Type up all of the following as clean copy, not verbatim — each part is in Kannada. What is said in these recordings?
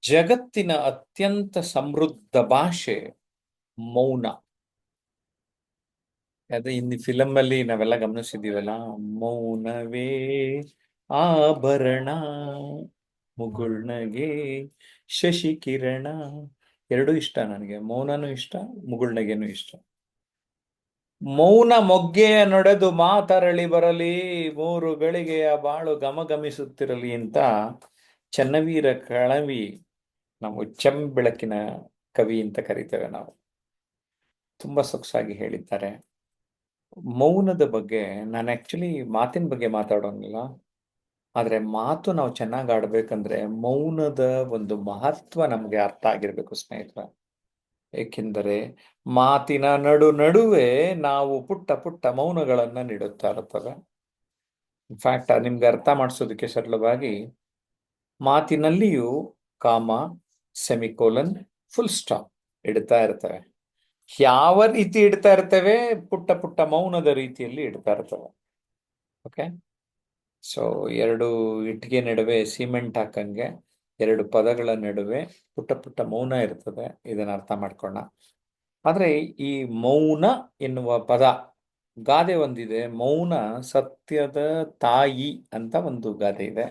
ಜಗತ್ತಿನ ಅತ್ಯಂತ ಸಮೃದ್ಧ ಭಾಷೆ ಮೌನ. ಅದೇ ಇನ್ನು ಫಿಲಮ್ ಅಲ್ಲಿ ನಾವೆಲ್ಲ ಗಮನಿಸಿದೀವಲ್ಲ, ಮೌನವೇ ಆಭರಣ, ಮುಗುಳ್ನಗೆ ಶಶಿಕಿರಣ. ಎರಡೂ ಇಷ್ಟ ನನಗೆ, ಮೌನನೂ ಇಷ್ಟ, ಮುಗುಳ್ನಗೆನೂ ಇಷ್ಟ. ಮೌನ ಮೊಗ್ಗೆಯ ನೊಡೆದು ಮಾತರಳಿ ಬರಲಿ, ಮೂರು ಗಳಿಗೆಯ ಬಾಳು ಗಮಗಮಿಸುತ್ತಿರಲಿ ಅಂತ ಚನ್ನವೀರ ಕಳವಿ, ನಾವು ಚೆಂಬೆಳಕಿನ ಕವಿ ಅಂತ ಕರಿತೇವೆ ನಾವು, ತುಂಬಾ ಸೊಗಸಾಗಿ ಹೇಳಿದ್ದಾರೆ. ಮೌನದ ಬಗ್ಗೆ ನಾನು ಆಕ್ಚುಲಿ ಮಾತಿನ ಬಗ್ಗೆ ಮಾತಾಡೋಂಗಿಲ್ಲ, ಆದ್ರೆ ಮಾತು ನಾವು ಚೆನ್ನಾಗಿ ಆಡ್ಬೇಕಂದ್ರೆ ಮೌನದ ಒಂದು ಮಹತ್ವ ನಮಗೆ ಅರ್ಥ ಆಗಿರ್ಬೇಕು ಸ್ನೇಹಿತರೆ. ಏಕೆಂದರೆ ಮಾತಿನ ನಡುವೆ ನಾವು ಪುಟ್ಟ ಪುಟ್ಟ ಮೌನಗಳನ್ನ ನೀಡುತ್ತಾ ಇರುತ್ತವೆ. ಇನ್ಫ್ಯಾಕ್ಟ್ ನಿಮ್ಗೆ ಅರ್ಥ ಮಾಡಿಸೋದಕ್ಕೆ ಸರಳವಾಗಿ, ಮಾತಿನಲ್ಲಿಯೂ ಕಾಮ, ಸೆಮಿಕೋಲನ್, ಫುಲ್ ಸ್ಟಾಪ್ ಇಡ್ತಾ ಇರ್ತವೆ. ಯಾವ ರೀತಿ ಇಡ್ತಾ ಇರ್ತೇವೆ? ಪುಟ್ಟ ಪುಟ್ಟ ಮೌನದ ರೀತಿಯಲ್ಲಿ ಇಡ್ತಾ ಇರ್ತವೆ. ಓಕೆ, ಸೊ ಎರಡು ಇಟ್ಟಿಗೆ ನಡುವೆ ಸಿಮೆಂಟ್ ಹಾಕಂಗೆ ಎರಡು ಪದಗಳ ನಡುವೆ ಪುಟ್ಟ ಪುಟ್ಟ ಮೌನ ಇರ್ತದೆ. ಇದನ್ನ ಅರ್ಥ ಮಾಡ್ಕೊಳ್ಳೋಣ. ಆದ್ರೆ ಈ ಮೌನ ಎನ್ನುವ ಪದ, ಗಾದೆ ಒಂದಿದೆ, ಮೌನ ಸತ್ಯದ ತಾಯಿ ಅಂತ ಒಂದು ಗಾದೆ ಇದೆ.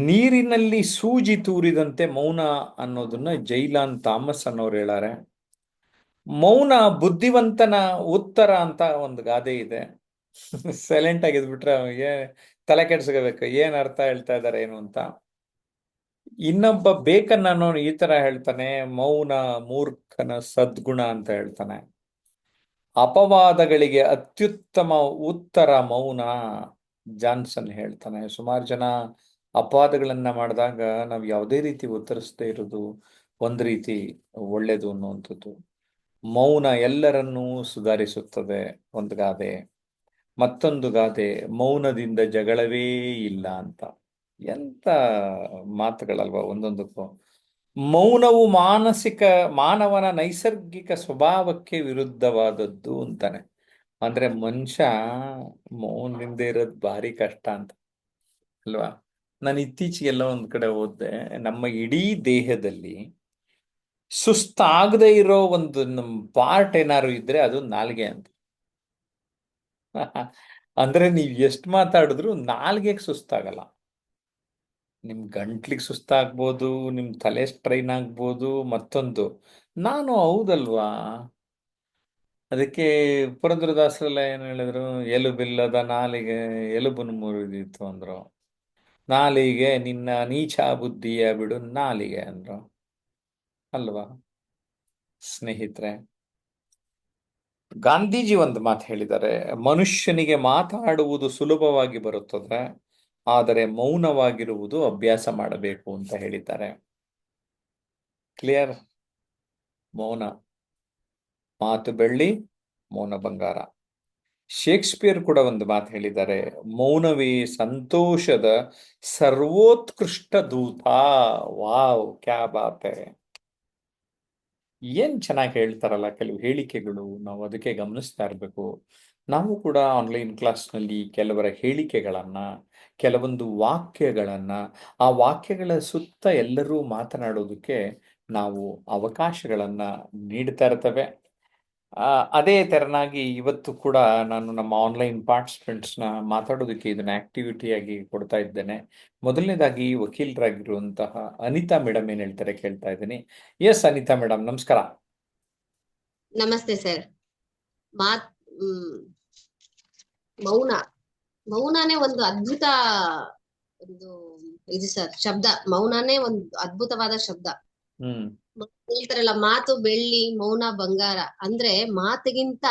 ನೀರಿನಲ್ಲಿ ಸೂಜಿ ತೂರಿದಂತೆ ಮೌನ ಅನ್ನೋದನ್ನ ಜೈಲಾನ್ ಥಾಮಸ್ ಅನ್ನೋರು ಹೇಳಾರೆ. ಮೌನ ಬುದ್ಧಿವಂತನ ಉತ್ತರ ಅಂತ ಒಂದು ಗಾದೆ ಇದೆ. ಸೈಲೆಂಟ್ ಆಗಿದ್ಬಿಟ್ರೆ ಅವನಿಗೆ ತಲೆ ಕೆಡ್ಸ್ಕೋಬೇಕು, ಏನ್ ಅರ್ಥ ಹೇಳ್ತಾ ಇದಾರೆ ಏನು ಅಂತ. ಇನ್ನೊಬ್ಬ ಬೇಕನ್ ಅನ್ನೋನು ಈ ತರ ಹೇಳ್ತಾನೆ, ಮೌನ ಮೂರ್ಖನ ಸದ್ಗುಣ ಅಂತ ಹೇಳ್ತಾನೆ. ಅಪವಾದಗಳಿಗೆ ಅತ್ಯುತ್ತಮ ಉತ್ತರ ಮೌನ, ಜಾನ್ಸನ್ ಹೇಳ್ತಾನೆ. ಸುಮಾರು ಜನ ಅಪವಾದಗಳನ್ನ ಮಾಡಿದಾಗ ನಾವು ಯಾವುದೇ ರೀತಿ ಉತ್ತರಿಸದೇ ಇರೋದು ಒಂದು ರೀತಿ ಒಳ್ಳೇದು ಅನ್ನುವಂಥದ್ದು. ಮೌನ ಎಲ್ಲರನ್ನೂ ಸುಧಾರಿಸುತ್ತದೆ, ಒಂದು ಗಾದೆ. ಮತ್ತೊಂದು ಗಾದೆ, ಮೌನದಿಂದ ಜಗಳವೇ ಇಲ್ಲ ಅಂತ. ಎಂತ ಮಾತುಗಳಲ್ವಾ ಒಂದೊಂದಕ್ಕೂ. ಮೌನವು ಮಾನವನ ನೈಸರ್ಗಿಕ ಸ್ವಭಾವಕ್ಕೆ ವಿರುದ್ಧವಾದದ್ದು ಅಂತಾನೆ. ಅಂದ್ರೆ ಮನುಷ್ಯ ಮೌನದಿಂದ ಇರೋದು ಭಾರಿ ಕಷ್ಟ ಅಂತ ಅಲ್ವಾ. ನಾನು ಇತ್ತೀಚೆಗೆಲ್ಲ ಒಂದ್ ಕಡೆ ಓದ್ದೆ, ನಮ್ಮ ಇಡೀ ದೇಹದಲ್ಲಿ ಸುಸ್ತಾಗದೆ ಇರೋ ಒಂದು ಪಾರ್ಟ್ ಏನಾದ್ರು ಇದ್ರೆ ಅದು ನಾಲ್ಗೆ ಅಂತ. ಅಂದ್ರೆ ನೀವ್ ಎಷ್ಟ್ ಮಾತಾಡಿದ್ರು ನಾಲ್ಗೆಗೆ ಸುಸ್ತಾಗಲ್ಲ. ನಿಮ್ ಗಂಟ್ಲಿಗೆ ಸುಸ್ತಾಗ್ಬೋದು, ನಿಮ್ ತಲೆ ಸ್ಟ್ರೈನ್ ಆಗ್ಬೋದು, ಮತ್ತೊಂದು. ನಾನು ಹೌದಲ್ವಾ, ಅದಕ್ಕೆ ಪುರಂದರದಾಸರೆಲ್ಲ ಏನ್ ಹೇಳಿದ್ರು, ಎಲುಬಿಲ್ಲದ ನಾಲಿಗೆ ಎಲುಬನ್ನು ಮುರಿದಿತ್ತು ಅಂದ್ರು. ನಾಲಿಗೆ ನಿನ್ನ ನೀಚ ಬುದ್ಧಿಯ ಬಿಡು ನಾಲಿಗೆ ಅಂದ್ರು, ಅಲ್ವಾ ಸ್ನೇಹಿತರೆ. ಗಾಂಧೀಜಿ ಒಂದು ಮಾತು ಹೇಳಿದ್ದಾರೆ, ಮನುಷ್ಯನಿಗೆ ಮಾತಾಡುವುದು ಸುಲಭವಾಗಿ ಬರುತ್ತದೆ, ಆದರೆ ಮೌನವಾಗಿರುವುದು ಅಭ್ಯಾಸ ಮಾಡಬೇಕು ಅಂತ ಹೇಳಿದ್ದಾರೆ. ಕ್ಲಿಯರ್? ಮೌನ, ಮಾತು ಬೆಳ್ಳಿ, ಮೌನ ಬಂಗಾರ. ಶೇಕ್ಸ್ಪಿಯರ್ ಕೂಡ ಒಂದು ಮಾತು ಹೇಳಿದ್ದಾರೆ, ಮೌನವೇ ಸಂತೋಷದ ಸರ್ವೋತ್ಕೃಷ್ಟ ದೂತ. ವಾವ್, ಕ್ಯಾ ಬಾತ್ ಹೈ. ಏನ್ ಚೆನ್ನಾಗಿ ಹೇಳ್ತಾರಲ್ಲ ಕೆಲವು ಹೇಳಿಕೆಗಳು, ನಾವು ಅದಕ್ಕೆ ಗಮನಿಸ್ತಾ ಇರಬೇಕು. ನಾವು ಕೂಡ ಆನ್ಲೈನ್ ಕ್ಲಾಸ್ನಲ್ಲಿ ಕೆಲವರ ಹೇಳಿಕೆಗಳನ್ನ, ಕೆಲವೊಂದು ವಾಕ್ಯಗಳನ್ನ, ಆ ವಾಕ್ಯಗಳ ಸುತ್ತ ಎಲ್ಲರೂ ಮಾತನಾಡೋದಕ್ಕೆ ನಾವು ಅವಕಾಶಗಳನ್ನ ನೀಡ್ತಾ ಇರ್ತವೆ. ಅದೇ ತೆರನಾಗಿ ಇವತ್ತು ಕೂಡ ನಾನು ನಮ್ಮ ಆನ್ಲೈನ್ ಪಾರ್ಟಿಸಿಪೆಂಟ್ಸ್ನ ಮಾತಾಡೋದಕ್ಕೆ ಇದನ್ನ ಆಕ್ಟಿವಿಟಿಯಾಗಿ ಕೊಡ್ತಾ ಇದ್ದೇನೆ. ಮೊದಲನೇದಾಗಿ ವಕೀಲರಾಗಿರುವಂತಹ ಅನಿತಾ ಮೇಡಮ್ ಏನ್ ಹೇಳ್ತಾರೆ ಕೇಳ್ತಾ ಇದ್ದೀನಿ. ಎಸ್ ಅನಿತಾ ಮೇಡಮ್, ನಮಸ್ಕಾರ. ನಮಸ್ತೆ ಸರ್. ಮಾತ್ ಹ್ಮ್ ಮೌನ ಮೌನನೇ ಒಂದು ಅದ್ಭುತ ಒಂದು ಇದು ಸರ್. ಶಬ್ದ ಮೌನನೇ ಒಂದು ಅದ್ಭುತವಾದ ಶಬ್ದ. ಹ್ಮ್ ಹೇಳ್ತಾರಲ್ಲ, ಮಾತು ಬೆಳ್ಳಿ, ಮೌನ ಬಂಗಾರ. ಅಂದ್ರೆ ಮಾತಿಗಿಂತ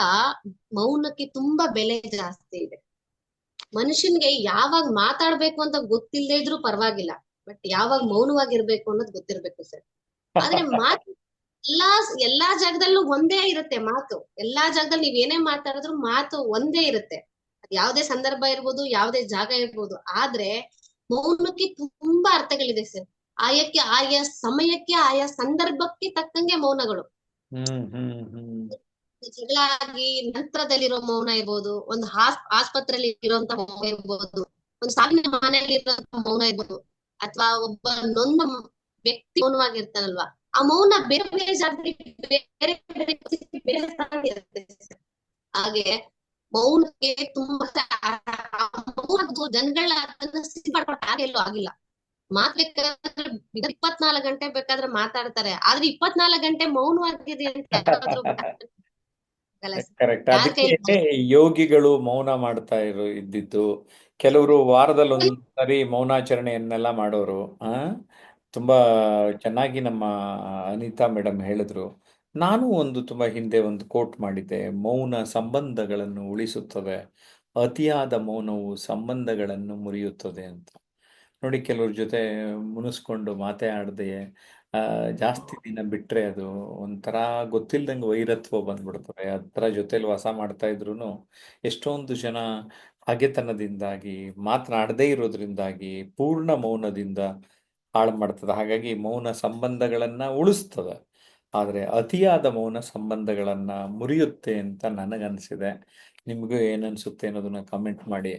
ಮೌನಕ್ಕೆ ತುಂಬಾ ಬೆಲೆ ಜಾಸ್ತಿ ಇದೆ. ಮನುಷ್ಯನ್ಗೆ ಯಾವಾಗ ಮಾತಾಡ್ಬೇಕು ಅಂತ ಗೊತ್ತಿಲ್ಲದೆ ಇದ್ರೂ ಪರವಾಗಿಲ್ಲ, ಬಟ್ ಯಾವಾಗ ಮೌನವಾಗಿರ್ಬೇಕು ಅನ್ನೋದು ಗೊತ್ತಿರ್ಬೇಕು ಸರ್. ಆದ್ರೆ ಮಾತು ಎಲ್ಲಾ ಎಲ್ಲಾ ಜಾಗದಲ್ಲೂ ಒಂದೇ ಇರುತ್ತೆ. ಮಾತು ಎಲ್ಲಾ ಜಾಗದಲ್ಲಿ ನೀವ್ ಏನೇ ಮಾತಾಡಿದ್ರು ಮಾತು ಒಂದೇ ಇರುತ್ತೆ. ಅದ್ ಯಾವ್ದೇ ಸಂದರ್ಭ ಇರ್ಬೋದು, ಯಾವ್ದೇ ಜಾಗ ಇರ್ಬೋದು. ಆದ್ರೆ ಮೌನಕ್ಕೆ ತುಂಬಾ ಅರ್ಥಗಳಿದೆ ಸರ್. ಆಯಾ ಸಮಯಕ್ಕೆ, ಆಯಾ ಸಂದರ್ಭಕ್ಕೆ ತಕ್ಕಂಗೆ ಮೌನಗಳು. ಹ್ಮ್ ಹ್ಮ್ ಹ್ಮ್ ಜಗಳ ಆಗಿ ನಂತರದಲ್ಲಿರೋ ಮೌನ ಇರ್ಬೋದು, ಒಂದು ಆಸ್ಪತ್ರೆಯಲ್ಲಿ ಇರುವಂತ ಮೌನ ಇರ್ಬೋದು, ಒಂದು ಸಾವಿನ ಮನೆಯಲ್ಲಿ ಇರುವಂತ ಮೌನ ಇರ್ಬೋದು. ಅಥವಾ ಒಬ್ಬ ನೊಂದ ವ್ಯಕ್ತಿ ಮೌನವಾಗಿರ್ತಾನಲ್ವಾ, ಆ ಮೌನ ಬೇರೆ ಬೇರೆ ಜಾಗದಲ್ಲಿ ಬೇರೆ ಬೇರೆ ಪರಿಸ್ಥಿತಿ ಬೇರೆ ತರ ಇರುತ್ತೆ. ಹಾಗೆ ಮೌನಕ್ಕೆ ತುಂಬಾ ಜನಗಳ ಹಾಗೆ ಎಲ್ಲೂ ಆಗಿಲ್ಲ. ಮಾತ್ ಬೇಕಾದ್ರೆ 24 ಗಂಟೆ ಬೇಕಾದ್ರೆ ಮಾತಾಡ್ತಾರೆ, ಆದ್ರೆ 24 ಗಂಟೆ ಮೌನವಾಗಿದೆ ಅಂತ ಯಾರಾದ್ರೂ ಗೊತ್ತಾಗಲ್ಲ ಸರ್. ಕರೆಕ್ಟ್. ಯಾರ ಅದಕ್ಕೆ ಕೈಲಿ ಯೋಗಿಗಳು ಮೌನ ಮಾಡ್ತಾ ಇದ್ದಿದ್ದು. ಕೆಲವರು ವಾರದಲ್ಲಿ ಒಂದ್ಸರಿ ಮೌನಾಚರಣೆಯನ್ನೆಲ್ಲ ಮಾಡೋರು. ತುಂಬಾ ಚೆನ್ನಾಗಿ ನಮ್ಮ ಅನಿತಾ ಮೇಡಮ್ ಹೇಳಿದ್ರು. ನಾನು ತುಂಬಾ ಹಿಂದೆ ಒಂದು ಕೋಟ್ ಮಾಡಿದ್ದೆ, ಮೌನ ಸಂಬಂಧಗಳನ್ನು ಉಳಿಸುತ್ತದೆ, ಅತಿಯಾದ ಮೌನವು ಸಂಬಂಧಗಳನ್ನು ಮುರಿಯುತ್ತದೆ ಅಂತ. ನೋಡಿ, ಕೆಲವ್ರ ಜೊತೆ ಮುನಿಸ್ಕೊಂಡು ಮಾತೇ ಆಡದೆ ಜಾಸ್ತಿ ದಿನ ಬಿಟ್ರೆ ಅದು ಒಂಥರ ಗೊತ್ತಿಲ್ದಂಗೆ ವೈರತ್ವ ಬಂದ್ಬಿಡ್ತದೆ. ಅದರ ಜೊತೆಲಿ ವಾಸ ಮಾಡ್ತಾ ಇದ್ರು ಎಷ್ಟೊಂದು ಜನ ಹಾಗೆತನದಿಂದಾಗಿ, ಮಾತನಾಡದೇ ಇರೋದ್ರಿಂದಾಗಿ, ಪೂರ್ಣ ಮೌನದಿಂದ ಹಾಳು ಮಾಡ್ತದೆ. ಹಾಗಾಗಿ ಮೌನ ಸಂಬಂಧಗಳನ್ನ ಉಳಿಸ್ತದೆ, ಆದರೆ ಅತಿಯಾದ ಮೌನ ಸಂಬಂಧಗಳನ್ನ ಮುರಿಯುತ್ತೆ ಅಂತ ನನಗನ್ಸಿದೆ. ನಿಮಗೂ ಏನನ್ಸುತ್ತೆ ಅನ್ನೋದನ್ನ ಕಮೆಂಟ್ ಮಾಡಿ.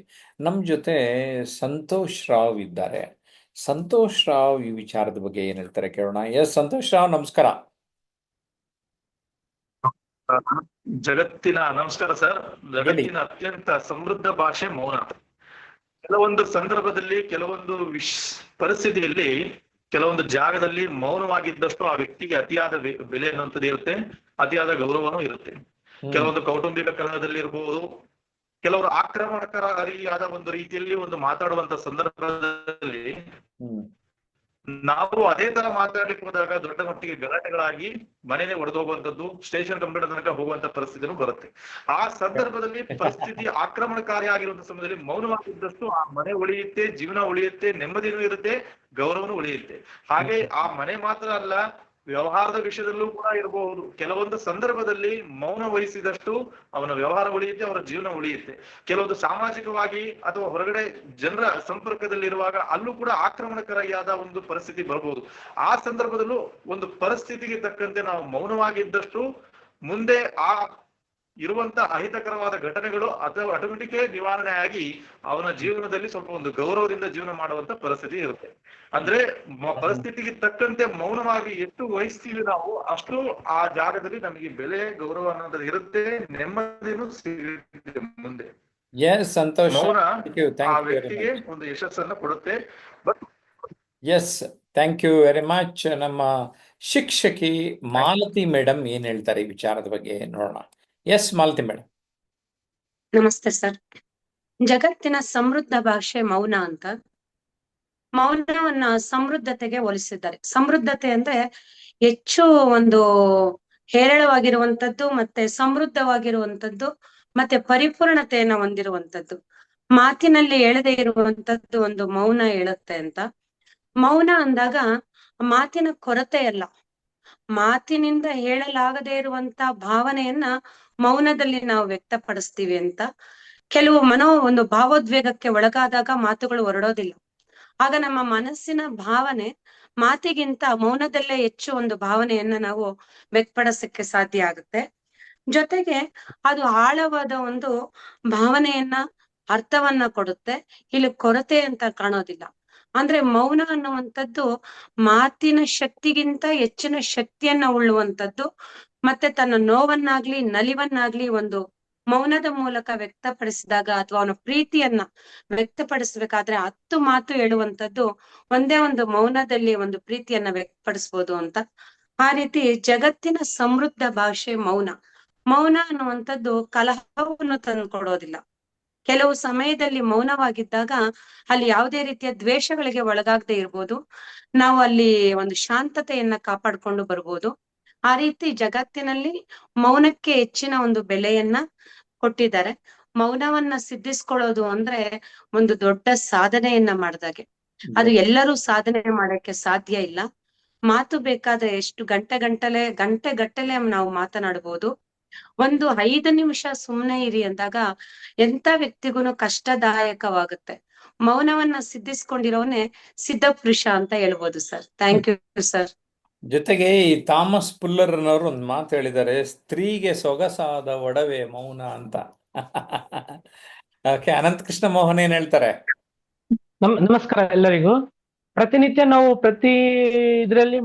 ನಮ್ಮ ಜೊತೆ ಸಂತೋಷ್ ರಾವ್ ಇದ್ದಾರೆ. ಸಂತೋಷ್ ರಾವ್ ಈ ವಿಚಾರದ ಬಗ್ಗೆ ಏನ್ ಹೇಳ್ತಾರೆ ಕೇಳೋಣ. ಎಸ್ ಸಂತೋಷ್ ರಾವ್, ನಮಸ್ಕಾರ. ನಮಸ್ಕಾರ ಸರ್. ಜಗತ್ತಿನ ಅತ್ಯಂತ ಸಮೃದ್ಧ ಭಾಷೆ ಮೌನ. ಕೆಲವೊಂದು ಸಂದರ್ಭದಲ್ಲಿ, ಕೆಲವೊಂದು ಪರಿಸ್ಥಿತಿಯಲ್ಲಿ, ಕೆಲವೊಂದು ಜಾಗದಲ್ಲಿ ಮೌನವಾಗಿದ್ದಷ್ಟು ಆ ವ್ಯಕ್ತಿಗೆ ಅತಿಯಾದ ಬೆಲೆ ಅನ್ನುವಂಥದ್ದು ಇರುತ್ತೆ, ಅತಿಯಾದ ಗೌರವನೂ ಇರುತ್ತೆ. ಕೆಲವೊಂದು ಕೌಟುಂಬಿಕ ಕಲಹದಲ್ಲಿ ಇರಬಹುದು, ಕೆಲವರು ಆಕ್ರಮಣಕಾರಿಯಾದ ಒಂದು ರೀತಿಯಲ್ಲಿ ಒಂದು ಮಾತಾಡುವಂತ ಸಂದರ್ಭದಲ್ಲಿ ನಾವು ಅದೇ ತರ ಮಾತಾಡ್ಲಿಕ್ಕೆ ಹೋದಾಗ ದೊಡ್ಡ ಮಟ್ಟಿಗೆ ಗಲಾಟೆಗಳಾಗಿ ಮನೆನೇ ಒಡೆದು ಹೋಗುವಂತದ್ದು, ಸ್ಟೇಷನ್ ಕಂಪ್ಲೇಂಟ್ ತನಕ ಹೋಗುವಂತ ಪರಿಸ್ಥಿತಿನೂ ಬರುತ್ತೆ. ಆ ಸಂದರ್ಭದಲ್ಲಿ ಪರಿಸ್ಥಿತಿ ಆಕ್ರಮಣಕಾರಿ ಆಗಿರುವಂತ ಸಮಯದಲ್ಲಿ ಮೌನವಾಗಿದ್ದಷ್ಟು ಆ ಮನೆ ಉಳಿಯುತ್ತೆ, ಜೀವನ ಉಳಿಯುತ್ತೆ, ನೆಮ್ಮದಿನೂ ಇರುತ್ತೆ, ಗೌರವನೂ ಉಳಿಯುತ್ತೆ. ಹಾಗೆ ಆ ಮನೆ ಮಾತ್ರ ಅಲ್ಲ, ವ್ಯವಹಾರದ ವಿಷಯದಲ್ಲೂ ಕೂಡ ಇರಬಹುದು. ಕೆಲವೊಂದು ಸಂದರ್ಭದಲ್ಲಿ ಮೌನ ವಹಿಸಿದಷ್ಟು ಅವನ ವ್ಯವಹಾರ ಉಳಿಯುತ್ತೆ, ಅವರ ಜೀವನ ಉಳಿಯುತ್ತೆ. ಕೆಲವೊಂದು ಸಾಮಾಜಿಕವಾಗಿ ಅಥವಾ ಹೊರಗಡೆ ಜನರ ಸಂಪರ್ಕದಲ್ಲಿರುವಾಗ ಅಲ್ಲೂ ಕೂಡ ಆಕ್ರಮಣಕಾರಿಯಾದ ಒಂದು ಪರಿಸ್ಥಿತಿ ಬರಬಹುದು. ಆ ಸಂದರ್ಭದಲ್ಲೂ ಒಂದು ಪರಿಸ್ಥಿತಿಗೆ ತಕ್ಕಂತೆ ನಾವು ಮೌನವಾಗಿದ್ದಷ್ಟು ಮುಂದೆ ಆ ಇರುವಂತ ಅಹಿತಕರವಾದ ಘಟನೆಗಳು ಅಥವಾ ಆಟೋಮೆಟಿಕ್ ನಿವಾರಣೆ ಆಗಿ ಅವನ ಜೀವನದಲ್ಲಿ ಸ್ವಲ್ಪ ಒಂದು ಗೌರವದಿಂದ ಜೀವನ ಮಾಡುವಂತ ಪರಿಸ್ಥಿತಿ ಇರುತ್ತೆ. ಅಂದ್ರೆ ಪರಿಸ್ಥಿತಿಗೆ ತಕ್ಕಂತೆ ಮೌನವಾಗಿ ಎಷ್ಟು ವಹಿಸ್ತೀವಿ ನಾವು, ಅಷ್ಟು ಆ ಜಾಗದಲ್ಲಿ ನಮಗೆ ಬೆಲೆ, ಗೌರವ ಅನ್ನೋದು ಇರುತ್ತೆ, ನೆಮ್ಮದಿನೂ ಸಿಗುತ್ತೆ ಮುಂದೆ. ಸಂತೋಷ್, ಮೌನ ಆ ವ್ಯಕ್ತಿಗೆ ಒಂದು ಯಶಸ್ಸನ್ನ ಕೊಡುತ್ತೆ. But yes, thank you very much. ನಮ್ಮ ಶಿಕ್ಷಕಿ ಮಾಲತಿ ಮೇಡಮ್ ಏನ್ ಹೇಳ್ತಾರೆ ಈ ವಿಚಾರದ ಬಗ್ಗೆ ನೋಡೋಣ. Yes Malathi madam. ನಮಸ್ತೆ ಸರ್. ಜಗತ್ತಿನ ಸಮೃದ್ಧ ಭಾಷೆ ಮೌನ ಅಂತ. ಮೌನವನ್ನ ಸಮೃದ್ಧತೆಗೆ ಹೋಲಿಸಿದ್ದಾರೆ. ಸಮೃದ್ಧತೆ ಅಂದ್ರೆ ಹೆಚ್ಚು ಒಂದು ಹೇರಳವಾಗಿರುವಂತದ್ದು, ಮತ್ತೆ ಸಮೃದ್ಧವಾಗಿರುವಂತದ್ದು, ಮತ್ತೆ ಪರಿಪೂರ್ಣತೆಯನ್ನ ಹೊಂದಿರುವಂತದ್ದು. ಮಾತಿನಲ್ಲಿ ಹೇಳದೇ ಇರುವಂತದ್ದು ಒಂದು ಮೌನ ಹೇಳುತ್ತೆ ಅಂತ. ಮೌನ ಅಂದಾಗ ಮಾತಿನ ಕೊರತೆ ಅಲ್ಲ, ಮಾತಿನಿಂದ ಹೇಳಲಾಗದೇ ಇರುವಂತ ಭಾವನೆಯನ್ನ ಮೌನದಲ್ಲಿ ನಾವು ವ್ಯಕ್ತಪಡಿಸ್ತೀವಿ ಅಂತ. ಕೆಲವು ಒಂದು ಭಾವೋದ್ವೇಗಕ್ಕೆ ಒಳಗಾದಾಗ ಮಾತುಗಳು ಹೊರಡೋದಿಲ್ಲ. ಆಗ ನಮ್ಮ ಮನಸ್ಸಿನ ಭಾವನೆ ಮಾತಿಗಿಂತ ಮೌನದಲ್ಲೇ ಹೆಚ್ಚು ಒಂದು ಭಾವನೆಯನ್ನ ನಾವು ವ್ಯಕ್ತಪಡಿಸಕ್ಕೆ ಸಾಧ್ಯ ಆಗುತ್ತೆ. ಜೊತೆಗೆ ಅದು ಆಳವಾದ ಒಂದು ಭಾವನೆಯನ್ನ, ಅರ್ಥವನ್ನ ಕೊಡುತ್ತೆ. ಇಲ್ಲಿ ಕೊರತೆ ಅಂತ ಕಾಣೋದಿಲ್ಲ. ಅಂದ್ರೆ ಮೌನ ಅನ್ನುವಂಥದ್ದು ಮಾತಿನ ಶಕ್ತಿಗಿಂತ ಹೆಚ್ಚಿನ ಶಕ್ತಿಯನ್ನ ಉಳ್ಳುವಂಥದ್ದು. ಮತ್ತೆ ತನ್ನ ನೋವನ್ನಾಗ್ಲಿ ನಲಿವನ್ನಾಗ್ಲಿ ಒಂದು ಮೌನದ ಮೂಲಕ ವ್ಯಕ್ತಪಡಿಸಿದಾಗ, ಅಥವಾ ಅವನ ಪ್ರೀತಿಯನ್ನ ವ್ಯಕ್ತಪಡಿಸ್ಬೇಕಾದ್ರೆ 10 ಮಾತು ಹೇಳುವಂಥದ್ದು ಒಂದೇ ಒಂದು ಮೌನದಲ್ಲಿ ಒಂದು ಪ್ರೀತಿಯನ್ನ ವ್ಯಕ್ತಪಡಿಸ್ಬೋದು ಅಂತ. ಆ ರೀತಿ ಜಗತ್ತಿನ ಸಮೃದ್ಧ ಭಾಷೆ ಮೌನ. ಮೌನ ಅನ್ನುವಂಥದ್ದು ಕಲಹವನ್ನು ತಂದುಕೊಡೋದಿಲ್ಲ. ಕೆಲವು ಸಮಯದಲ್ಲಿ ಮೌನವಾಗಿದ್ದಾಗ ಅಲ್ಲಿ ಯಾವುದೇ ರೀತಿಯ ದ್ವೇಷಗಳಿಗೆ ಒಳಗಾಗದೆ ಇರ್ಬೋದು, ನಾವು ಅಲ್ಲಿ ಒಂದು ಶಾಂತತೆಯನ್ನ ಕಾಪಾಡ್ಕೊಂಡು ಬರ್ಬೋದು. ಆ ರೀತಿ ಜಗತ್ತಿನಲ್ಲಿ ಮೌನಕ್ಕೆ ಹೆಚ್ಚಿನ ಒಂದು ಬೆಲೆಯನ್ನ ಕೊಟ್ಟಿದ್ದಾರೆ. ಮೌನವನ್ನ ಸಿದ್ಧಿಸ್ಕೊಳ್ಳೋದು ಅಂದ್ರೆ ಒಂದು ದೊಡ್ಡ ಸಾಧನೆಯನ್ನ ಮಾಡಿದಾಗೆ. ಅದು ಎಲ್ಲರೂ ಸಾಧನೆ ಮಾಡಕ್ಕೆ ಸಾಧ್ಯ ಇಲ್ಲ. ಮಾತು ಬೇಕಾದ್ರೆ ಎಷ್ಟು ಗಂಟೆಗಟ್ಟಲೆ ನಾವು ಮಾತನಾಡಬಹುದು. ಒಂದು 5 ನಿಮಿಷ ಸುಮ್ನೆ ಇರಿ ಅಂದಾಗ ಎಂತ ವ್ಯಕ್ತಿಗೂ ಕಷ್ಟದಾಯಕವಾಗುತ್ತೆ. ಮೌನವನ್ನ ಸಿದ್ಧಿಸ್ಕೊಂಡಿರೋನೆ ಸಿದ್ಧ ಪುರುಷ ಅಂತ ಹೇಳ್ಬೋದು ಸರ್. Thank you sir. ಜೊತೆಗೆ ಈ ಥಾಮಸ್ ಪುಲ್ಲರ್ ಅನ್ನೋರು ಒಂದು ಮಾತು ಹೇಳಿದ್ದಾರೆ, ಸ್ತ್ರೀಗೆ ಸೊಗಸಾದ ಒಡವೆ ಮೌನ ಅಂತ. ಓಕೆ, ಅನಂತ ಕೃಷ್ಣ ಮೋಹನ್ ಏನ್ ಹೇಳ್ತಾರೆ? ನಮಸ್ಕಾರ ಎಲ್ಲರಿಗೂ. ಪ್ರತಿನಿತ್ಯ ನಾವು ಪ್ರತಿ ಇದರಲ್ಲಿ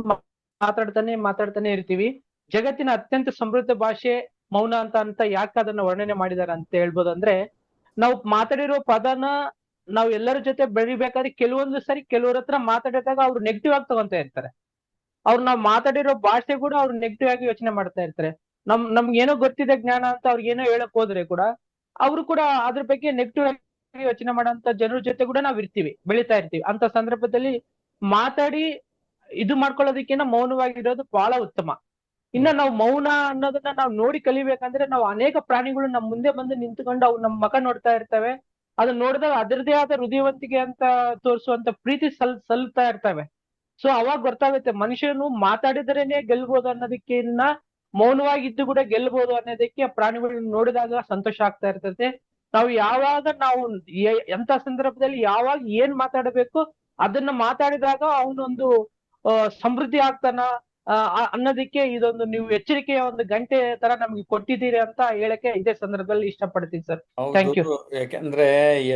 ಮಾತಾಡ್ತಾನೆ ಇರ್ತೀವಿ. ಜಗತ್ತಿನ ಅತ್ಯಂತ ಸಮೃದ್ಧ ಭಾಷೆ ಮೌನ ಅಂತ ಯಾಕೆ ಅದನ್ನ ವರ್ಣನೆ ಮಾಡಿದಾರೆ ಅಂತ ಹೇಳ್ಬೋದು ಅಂದ್ರೆ, ನಾವು ಮಾತಾಡಿರೋ ಪದನ ನಾವು ಎಲ್ಲರ ಜೊತೆ ಬೆಳಿಬೇಕಾದ್ರೆ ಕೆಲವೊಂದು ಸರಿ ಕೆಲವ್ರ ಹತ್ರ ಮಾತಾಡಿದಾಗ ಅವ್ರು ನೆಗೆಟಿವ್ ಆಗಿ ತಗೊಂತ ಇರ್ತಾರೆ. ಅವ್ರು ನಾವು ಮಾತಾಡಿರೋ ಭಾಷೆ ಕೂಡ ಅವ್ರು ನೆಗೆಟಿವ್ ಆಗಿ ಯೋಚನೆ ಮಾಡ್ತಾ ಇರ್ತಾರೆ. ನಮ್ಗೆ ಏನೋ ಗೊತ್ತಿದೆ ಜ್ಞಾನ ಅಂತ ಅವ್ರಿಗೆ ಏನೋ ಹೇಳಕ್ ಹೋದ್ರೆ ಕೂಡ ಅವರು ಕೂಡ ಅದ್ರ ಬಗ್ಗೆ ನೆಗೆಟಿವ್ ಆಗಿ ಯೋಚನೆ ಮಾಡೋಂತ ಜನರ ಜೊತೆ ಕೂಡ ನಾವ್ ಇರ್ತೀವಿ, ಬೆಳಿತಾ ಇರ್ತೀವಿ. ಅಂತ ಸಂದರ್ಭದಲ್ಲಿ ಮಾತಾಡಿ ಇದು ಮಾಡ್ಕೊಳ್ಳೋದಕ್ಕಿಂತ ಮೌನವಾಗಿರೋದು ಬಹಳ ಉತ್ತಮ. ಇನ್ನ ನಾವು ಮೌನ ಅನ್ನೋದನ್ನ ನಾವು ನೋಡಿ ಕಲಿಬೇಕಂದ್ರೆ ನಾವು ಅನೇಕ ಪ್ರಾಣಿಗಳು ನಮ್ ಮುಂದೆ ಬಂದು ನಿಂತ್ಕೊಂಡು ಅವು ನಮ್ ಮುಖ ನೋಡ್ತಾ ಇರ್ತವೆ. ಅದನ್ನ ನೋಡಿದಾಗ ಅದರದೇ ಆದ ಹೃದಯವಂತಿಕೆ ಅಂತ ತೋರಿಸುವಂತ ಪ್ರೀತಿ ಸಲ್ತಾ ಇರ್ತವೆ. ಸೊ ಅವಾಗ ಗೊತ್ತಾಗುತ್ತೆ ಮನುಷ್ಯನು ಮಾತಾಡಿದ್ರೇನೆ ಗೆಲ್ಬಹುದು ಅನ್ನೋದಕ್ಕಿನ್ನ ಮೌನವಾಗಿದ್ದು ಕೂಡ ಗೆಲ್ಬಹುದು ಅನ್ನೋದಕ್ಕೆ ಪ್ರಾಣಿಗಳನ್ನ ನೋಡಿದಾಗ ಸಂತೋಷ ಆಗ್ತಾ ಇರ್ತದೆ. ನಾವು ಯಾವಾಗ ನಾವು ಎಂತ ಸಂದರ್ಭದಲ್ಲಿ ಯಾವಾಗ ಏನ್ ಮಾತಾಡಬೇಕು ಅದನ್ನ ಮಾತಾಡಿದಾಗ ಅವನೊಂದು ಸಮೃದ್ಧಿ ಆಗ್ತಾನ ಅನ್ನೋದಕ್ಕೆ ಇದೊಂದು ನೀವು ಎಚ್ಚರಿಕೆಯ ಒಂದು ಗಂಟೆ ತರ ನಮ್ಗೆ ಕೊಟ್ಟಿದ್ದೀರಿ ಅಂತ ಹೇಳಕ್ಕೆ ಇದೇ ಸಂದರ್ಭದಲ್ಲಿ ಇಷ್ಟಪಡ್ತೀನಿ ಸರ್. Thank you. ಹೌದು, ಯಾಕೆಂದ್ರೆ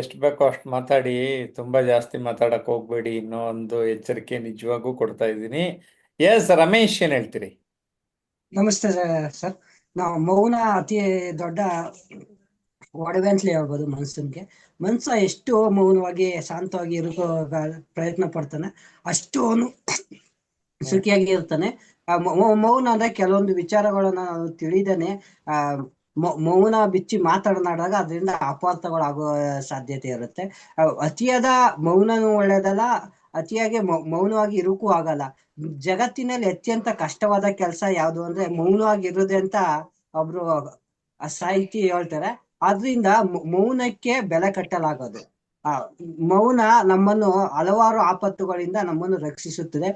ಎಷ್ಟು ಬೇಕೋ ಅಷ್ಟು ಮಾತಾಡಿ, ತುಂಬಾ ಜಾಸ್ತಿ ಮಾತಾಡಕ್ ಹೋಗ್ಬೇಡಿ ಅನ್ನೋ ಒಂದು ಎಚ್ಚರಿಕೆ ನಿಜವಾಗೂ ಕೊಡ್ತಾ ಇದ್ದೀನಿ. ಎಸ್ ರಮೇಶ್, ಏನ್ ಹೇಳ್ತೀರಿ? ನಮಸ್ತೆ ಸರ್. ನಾವು ಮೌನ ಅತಿ ದೊಡ್ಡ ಒಡವೆ ಅಂತಲೇ ಹೇಳ್ಬೋದು ಮನ್ಸನ್ಗೆ. ಮನ್ಸ ಎಷ್ಟು ಮೌನವಾಗಿ ಶಾಂತವಾಗಿ ಇರೋ ಪ್ರಯತ್ನ ಪಡ್ತಾನೆ ಅಷ್ಟು ಅವನು ಸುಖಿಯಾಗಿ ಇರ್ತಾನೆ. ಮೌನ ಅಂದ್ರೆ ಕೆಲವೊಂದು ವಿಚಾರಗಳನ್ನ ನಾವು ತಿಳಿದೇನೆ ಮೌನ ಬಿಚ್ಚಿ ಮಾತನಾಡಿದಾಗ ಅದರಿಂದ ಅಪಾರ್ಥಗಳಾಗುವ ಸಾಧ್ಯತೆ ಇರುತ್ತೆ. ಅತಿಯಾದ ಮೌನನೂ ಒಳ್ಳೇದಲ್ಲ, ಅತಿಯಾಗಿ ಮೌನವಾಗಿ ಇರೋಕ್ಕೂ ಆಗಲ್ಲ. ಜಗತ್ತಿನಲ್ಲಿ ಅತ್ಯಂತ ಕಷ್ಟವಾದ ಕೆಲಸ ಯಾವುದು ಅಂದ್ರೆ ಮೌನವಾಗಿ ಇರೋದೆ ಅಂತ ಒಬ್ರು ಸಾಹಿತಿ ಹೇಳ್ತಾರೆ. ಆದ್ರಿಂದ ಮೌನಕ್ಕೆ ಬೆಲೆ ಕಟ್ಟಲಾಗೋದು. ಮೌನ ನಮ್ಮನ್ನು ಹಲವಾರು ಆಪತ್ತುಗಳಿಂದ ನಮ್ಮನ್ನು ರಕ್ಷಿಸುತ್ತದೆ.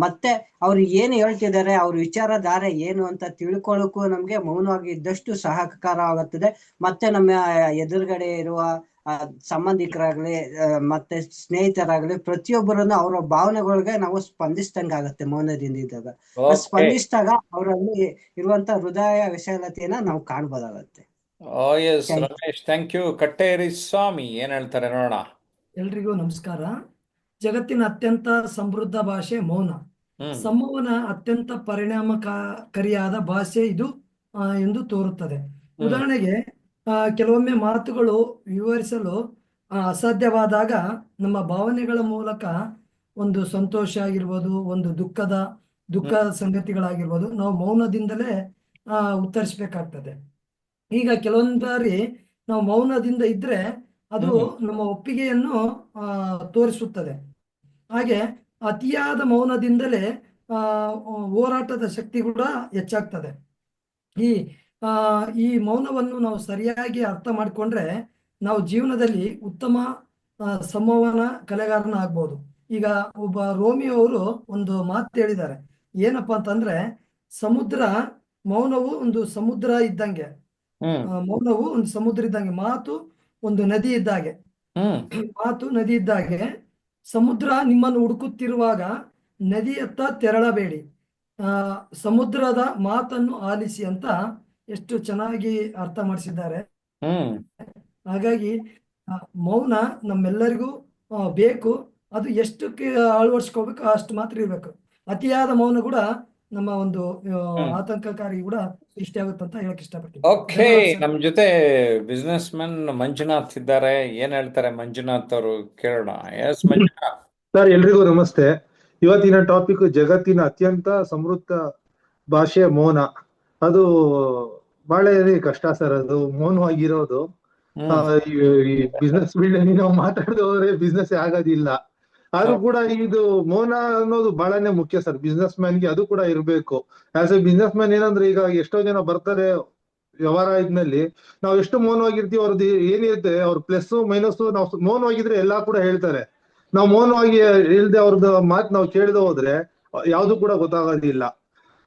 ಮತ್ತೆ ಅವ್ರು ಏನು ಹೇಳ್ತಿದ್ದಾರೆ, ಅವ್ರ ವಿಚಾರಧಾರೆ ಏನು ಅಂತ ತಿಳ್ಕೊಳ್ಳೋಕ್ಕೂ ನಮ್ಗೆ ಮೌನವಾಗಿ ಇದ್ದಷ್ಟು ಸಹಕಾರವಾಗುತ್ತದೆ. ಮತ್ತೆ ನಮ್ಮ ಎದುರುಗಡೆ ಇರುವ ಸಂಬಂಧಿಕರಾಗ್ಲಿ ಮತ್ತೆ ಸ್ನೇಹಿತರಾಗ್ಲಿ ಪ್ರತಿಯೊಬ್ಬರನ್ನು ಅವರ ಭಾವನೆಗಳಿಗೆ ನಾವು ಸ್ಪಂದಿಸ್ದಂಗಾಗತ್ತೆ ಮೌನದಿಂದ ಇದ್ದಾಗ. ಸ್ಪಂದಿಸಿದಾಗ ಅವರಲ್ಲಿ ಇರುವಂತ ಹೃದಯ ವಿಶಾಲತೆಯನ್ನ ನಾವು ಕಾಣ್ಬೋದಾಗತ್ತೆ. Yes Ramesh, thank you. Katteri Swamy ಏನ್ ಹೇಳ್ತಾರೆ ನೋಡೋಣ. ಎಲ್ರಿಗೂ ನಮಸ್ಕಾರ. ಜಗತ್ತಿನ ಅತ್ಯಂತ ಸಮೃದ್ಧ ಭಾಷೆ ಮೌನ. ಸಂವಹನ ಅತ್ಯಂತ ಪರಿಣಾಮಕಾರಿಯಾದ ಭಾಷೆ ಇದು ಎಂದು ತೋರುತ್ತದೆ. ಉದಾಹರಣೆಗೆ ಕೆಲವೊಮ್ಮೆ ಮಾತುಗಳು ವಿವರಿಸಲು ಅಸಾಧ್ಯವಾದಾಗ ನಮ್ಮ ಭಾವನೆಗಳ ಮೂಲಕ ಒಂದು ಸಂತೋಷ ಆಗಿರ್ಬೋದು, ಒಂದು ದುಃಖ ಸಂಗತಿಗಳಾಗಿರ್ಬೋದು, ನಾವು ಮೌನದಿಂದಲೇ ಉತ್ತರಿಸ್ಬೇಕಾಗ್ತದೆ. ಈಗ ಕೆಲವೊಂದು ಬಾರಿ ನಾವು ಮೌನದಿಂದ ಇದ್ರೆ ಅದು ನಮ್ಮ ಒಪ್ಪಿಗೆಯನ್ನು ತೋರಿಸುತ್ತದೆ. ಹಾಗೆ ಅತಿಯಾದ ಮೌನದಿಂದಲೇ ಹೋರಾಟದ ಶಕ್ತಿ ಕೂಡ ಹೆಚ್ಚಾಗ್ತದೆ. ಈ ಮೌನವನ್ನು ನಾವು ಸರಿಯಾಗಿ ಅರ್ಥ ಮಾಡಿಕೊಂಡ್ರೆ ನಾವು ಜೀವನದಲ್ಲಿ ಉತ್ತಮ ಸಂವಹನ ಕಲೆಗಾರನ ಆಗ್ಬೋದು. ಈಗ ಒಬ್ಬ ರೋಮಿಯೋ ಅವರು ಒಂದು ಮಾತು ಹೇಳಿದ್ದಾರೆ. ಏನಪ್ಪಾ ಅಂತಂದ್ರೆ, ಮೌನವು ಒಂದು ಸಮುದ್ರ ಇದ್ದಂಗೆ, ಮೌನವು ಒಂದು ಸಮುದ್ರ ಇದ್ದಂಗೆ, ಮಾತು ಒಂದು ನದಿ ಇದ್ದಾಗೆ. ಮಾತು ನದಿ ಇದ್ದಾಗೆ. ಸಮುದ್ರ ನಿಮ್ಮನ್ನು ಹುಡುಕುತ್ತಿರುವಾಗ ನದಿಯತ್ತ ತೆರಳಬೇಡಿ, ಸಮುದ್ರದ ಮಾತನ್ನು ಆಲಿಸಿ ಅಂತ ಎಷ್ಟು ಚೆನ್ನಾಗಿ ಅರ್ಥ ಮಾಡಿಸಿದ್ದಾರೆ. ಹಾಗಾಗಿ ಮೌನ ನಮ್ಮೆಲ್ಲರಿಗೂ ಬೇಕು. ಅದು ಎಷ್ಟಕ್ಕೆ ಅಳವಡಿಸ್ಕೋಬೇಕು ಅಷ್ಟು ಮಾತ್ರ ಇರ್ಬೇಕು. ಅತಿಯಾದ ಮೌನ ಕೂಡ ನಮ್ಮ ಒಂದು ಆತಂಕಕಾರಿ ಕೂಡ ಸೃಷ್ಟಿ ಆಗುತ್ತೆ ಅಂತ ಹೇಳಕ್ ಇಷ್ಟಪಡ್ತೀನಿ. ಓಕೆ, ನಮ್ ಜೊತೆ ಬಿಸ್ನೆಸ್ ಮ್ಯಾನ್ ಮಂಜುನಾಥ್ ಇದ್ದಾರೆ. ಏನ್ ಹೇಳ್ತಾರೆ ಮಂಜುನಾಥ್ ಅವರು, ಕೇಳೋಣ. ಎಸ್ ಮಂಜುನಾಥ್ ಸರ್, ಎಲ್ರಿಗೂ ನಮಸ್ತೆ. ಇವತ್ತಿನ ಟಾಪಿಕ್ ಜಗತ್ತಿನ ಅತ್ಯಂತ ಸಮೃದ್ಧ ಭಾಷೆ ಮೌನ. ಅದು ಬಹಳ ಕಷ್ಟ ಸರ್, ಅದು ಮೌನವಾಗಿರೋದು. ಈ ಬಿಸ್ನೆಸ್ ಫೀಲ್ಡ್ ಅಲ್ಲಿ ನಾವು ಮಾತಾಡದೆ ಹೋದ್ರೆ ಬಿಸ್ನೆಸ್ ಆಗೋದಿಲ್ಲ. ಆದ್ರೂ ಕೂಡ ಇದು ಮೌನ ಅನ್ನೋದು ಬಹಳನೇ ಮುಖ್ಯ ಸರ್ ಬಿಸ್ನೆಸ್ ಮ್ಯಾನ್ಗೆ. ಅದು ಕೂಡ ಇರ್ಬೇಕು. ಆಸ್ ಎ ಬಿಸ್ನೆಸ್ ಮ್ಯಾನ್ ಏನಂದ್ರೆ, ಈಗ ಎಷ್ಟೋ ಜನ ಬರ್ತಾರೆ ವ್ಯವಹಾರ ಇದ್ನಲ್ಲಿ, ನಾವು ಎಷ್ಟು ಮೌನವಾಗಿರ್ತೀವಿ ಅವ್ರದ್ದು ಏನಿರುತ್ತೆ, ಅವ್ರ ಪ್ಲಸ್ ಮೈನಸ್, ನಾವು ಮೌನವಾಗಿದ್ರೆ ಎಲ್ಲಾ ಕೂಡ ಹೇಳ್ತಾರೆ. ನಾವು ಮೌನವಾಗಿ ಇಲ್ದೆ ಅವ್ರದ್ದು ಮಾತು ನಾವು ಕೇಳದೆ ಹೋದ್ರೆ ಯಾವ್ದು ಕೂಡ ಗೊತ್ತಾಗೋದಿಲ್ಲ.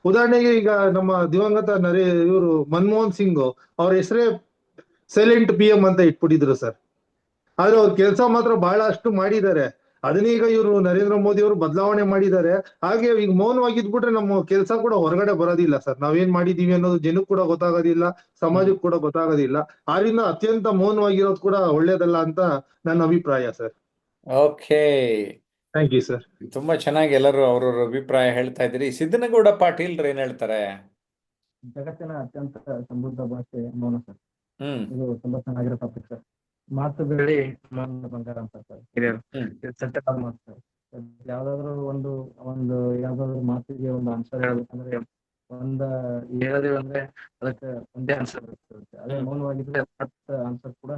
ಉದಾಹರಣೆಗೆ ಈಗ ನಮ್ಮ ದಿವಂಗತ ಇವರು ಮನಮೋಹನ್ ಸಿಂಗ್ ಅವ್ರ ಹೆಸರೇ ಸೈಲೆಂಟ್ PM ಅಂತ ಇಟ್ಬಿಟ್ಟಿದ್ರು ಸರ್. ಆದ್ರೆ ಅವ್ರ ಕೆಲಸ ಮಾತ್ರ ಬಹಳ ಅಷ್ಟು ಮಾಡಿದ್ದಾರೆ. ಅದನ್ನೀಗ ಇವರು ನರೇಂದ್ರ ಮೋದಿ ಅವರು ಬದಲಾವಣೆ ಮಾಡಿದ್ದಾರೆ. ಹಾಗೆ ಈಗ ಮೌನವಾಗಿದ್ಬಿಟ್ರೆ ನಮ್ಮ ಕೆಲಸ ಕೂಡ ಹೊರಗಡೆ ಬರೋದಿಲ್ಲ ಸರ್. ನಾವೇನ್ ಮಾಡಿದೀವಿ ಅನ್ನೋದು ಜನಕ್ಕೆ ಕೂಡ ಗೊತ್ತಾಗೋದಿಲ್ಲ, ಸಮಾಜಕ್ಕೆ ಕೂಡ ಗೊತ್ತಾಗೋದಿಲ್ಲ. ಆದ್ರಿಂದ ಅತ್ಯಂತ ಮೌನವಾಗಿರೋದು ಕೂಡ ಒಳ್ಳೇದಲ್ಲ ಅಂತ ನನ್ನ ಅಭಿಪ್ರಾಯ sir. Okay, thank you sir. ತುಂಬಾ ಚೆನ್ನಾಗಿ ಎಲ್ಲರೂ ಅವ್ರವ್ರ ಅಭಿಪ್ರಾಯ ಹೇಳ್ತಾ ಇದ್ದೀರಿ. ಸಿದ್ದನಗೌಡ ಪಾಟೀಲ್ರು ಏನ್ ಹೇಳ್ತಾರೆ? ಜಗತ್ತಿನ ಅತ್ಯಂತ ಸಮೃದ್ಧ ಭಾಷೆ ಮೌನ ಸರ್. ಹ್ಮ್ ಇದು ತುಂಬಾ ಚೆನ್ನಾಗಿರೋ ಟಾಪಿಕ್ ಸರ್. ಮಾತು ಬೆಳ್ಳಿ ಮೌನ ಬಂಗಾರ ಅಂತ ಸರ್ ಹಿರಿಯರು. ಹ್ಮ್ ಇದು ಸತ್ಯವಾದ ಮಾತು ಸರ್. ಯಾವ್ದಾದ್ರು ಒಂದು ಒಂದು ಯಾವ್ದಾದ್ರು ಮಾತಿಗೆ ಒಂದು ಆನ್ಸರ್ ಹೇಳ್ಬೇಕಂದ್ರೆ ಹೇಳೋದೇ ಅಂದ್ರೆ ಅದಕ್ಕೆ ಒಂದೇ ಆನ್ಸರ್ ಬರುತ್ತೆ. ಅದೇ ಮೌನವಾಗಿದ್ರೆ ಹತ್ತು ಆನ್ಸರ್ ಕೂಡ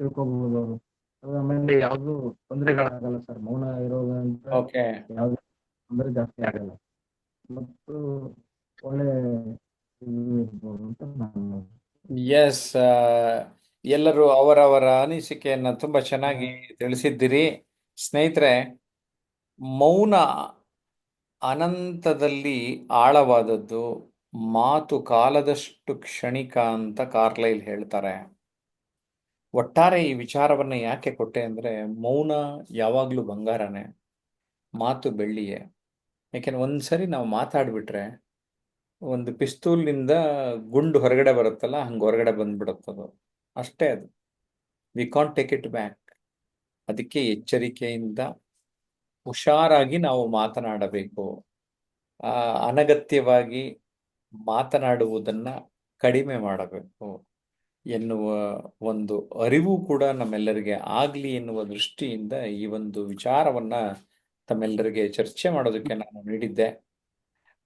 ತಿಳ್ಕೊಬಹುದು ಅವರು. ಆಮೇಲೆ ಯಾವ್ದು ತೊಂದರೆಗಳಾಗಲ್ಲ ಸರ್ ಮೌನ ಇರೋದ್ರಿಂದ. ಓಕೆ. ಯಾವ್ದು ತೊಂದರೆ ಜಾಸ್ತಿ ಆಗಲ್ಲ ಮತ್ತು ಒಳ್ಳೆ ಇದು ಇರ್ಬೋದು ಅಂತ ನಾನು. ಎಸ್, ಎಲ್ಲರೂ ಅವರವರ ಅನಿಸಿಕೆಯನ್ನ ತುಂಬಾ ಚೆನ್ನಾಗಿ ತಿಳಿಸಿದ್ದೀರಿ. ಸ್ನೇಹಿತರೆ, ಮೌನ ಅನಂತದಲ್ಲಿ ಆಳವಾದದ್ದು, ಮಾತು ಕಾಲದಷ್ಟು ಕ್ಷಣಿಕ ಅಂತ ಕಾರ್ಲೈಲ್ ಹೇಳ್ತಾರೆ. ಒಟ್ಟಾರೆ ಈ ವಿಚಾರವನ್ನ ಯಾಕೆ ಕೊಟ್ಟೆ ಅಂದ್ರೆ, ಮೌನ ಯಾವಾಗ್ಲೂ ಬಂಗಾರನೇ, ಮಾತು ಬೆಳ್ಳಿಯೇ. ಯಾಕೆಂದ್ರೆ ಒಂದ್ಸರಿ ನಾವು ಮಾತಾಡ್ಬಿಟ್ರೆ ಒಂದು ಪಿಸ್ತೂಲ್ನಿಂದ ಗುಂಡು ಹೊರಗಡೆ ಬರುತ್ತಲ್ಲ, ಹಂಗೆ ಹೊರಗಡೆ ಬಂದ್ಬಿಡುತ್ತದು, ಅಷ್ಟೇ. ಅದು we can't take it back. ಅದಕ್ಕೆ ಎಚ್ಚರಿಕೆಯಿಂದ ಹುಷಾರಾಗಿ ನಾವು ಮಾತನಾಡಬೇಕು. ಅನಗತ್ಯವಾಗಿ ಮಾತನಾಡುವುದನ್ನ ಕಡಿಮೆ ಮಾಡಬೇಕು ಎನ್ನುವ ಒಂದು ಅರಿವು ಕೂಡ ನಮ್ಮೆಲ್ಲರಿಗೆ ಆಗಲಿ ಎನ್ನುವ ದೃಷ್ಟಿಯಿಂದ ಈ ಒಂದು ವಿಚಾರವನ್ನ ತಮ್ಮೆಲ್ಲರಿಗೆ ಚರ್ಚೆ ಮಾಡೋದಕ್ಕೆ ನಾನು ನೀಡಿದ್ದೆ.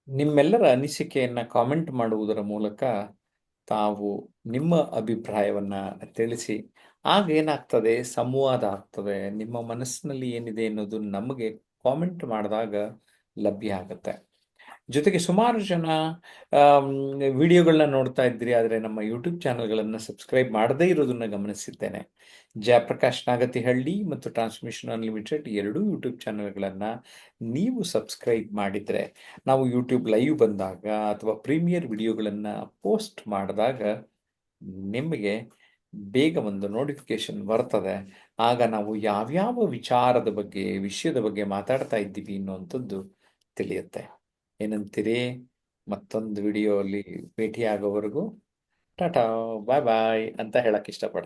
ನಿಮ್ಮೆಲ್ಲರ ಅನಿಸಿಕೆಯನ್ನ ಕಾಮೆಂಟ್ ಮಾಡುವುದರ ಮೂಲಕ ತಾವು ನಿಮ್ಮ ಅಭಿಪ್ರಾಯವನ್ನ ತಿಳಿಸಿ. ಆಗ ಏನಾಗ್ತದೆ, ಸಂವಾದ ಆಗ್ತದೆ. ನಿಮ್ಮ ಮನಸ್ಸಿನಲ್ಲಿ ಏನಿದೆ ಅನ್ನೋದು ನಮಗೆ ಕಾಮೆಂಟ್ ಮಾಡಿದಾಗ ಲಭ್ಯ ಆಗುತ್ತೆ. ಜೊತೆಗೆ ಸುಮಾರು ಜನ ವಿಡಿಯೋಗಳನ್ನ ನೋಡ್ತಾ ಇದ್ದೀರಿ, ಆದರೆ ನಮ್ಮ ಯೂಟ್ಯೂಬ್ ಚಾನಲ್ಗಳನ್ನು ಸಬ್ಸ್ಕ್ರೈಬ್ ಮಾಡದೇ ಇರೋದನ್ನ ಗಮನಿಸಿದ್ದೇನೆ. ಜಯಪ್ರಕಾಶ್ ನಾಗತಿಹಳ್ಳಿ ಮತ್ತು ಟ್ರಾನ್ಸ್ಮಿಷನ್ ಅನ್ಲಿಮಿಟೆಡ್ ಎರಡೂ ಯೂಟ್ಯೂಬ್ ಚಾನಲ್ಗಳನ್ನು ನೀವು ಸಬ್ಸ್ಕ್ರೈಬ್ ಮಾಡಿದರೆ ನಾವು ಯೂಟ್ಯೂಬ್ ಲೈವ್ ಬಂದಾಗ ಅಥವಾ ಪ್ರೀಮಿಯರ್ ವಿಡಿಯೋಗಳನ್ನು ಪೋಸ್ಟ್ ಮಾಡಿದಾಗ ನಿಮಗೆ ಬೇಗ ಒಂದು ನೋಟಿಫಿಕೇಶನ್ ಬರ್ತದೆ. ಆಗ ನಾವು ಯಾವ್ಯಾವ ವಿಷಯದ ಬಗ್ಗೆ ಮಾತಾಡ್ತಾ ಇದ್ದೀವಿ ಅನ್ನುವಂಥದ್ದು ತಿಳಿಯುತ್ತೆ. ಏನಂತೀರಿ? ಮತ್ತೊಂದು ವಿಡಿಯೋ ಅಲ್ಲಿ ಭೇಟಿಯಾಗೋವರೆಗೂ ಟಾಟಾ ಬಾಯ್ ಬಾಯ್ ಅಂತ ಹೇಳಕ್ ಇಷ್ಟಪಡ್ತೀನಿ.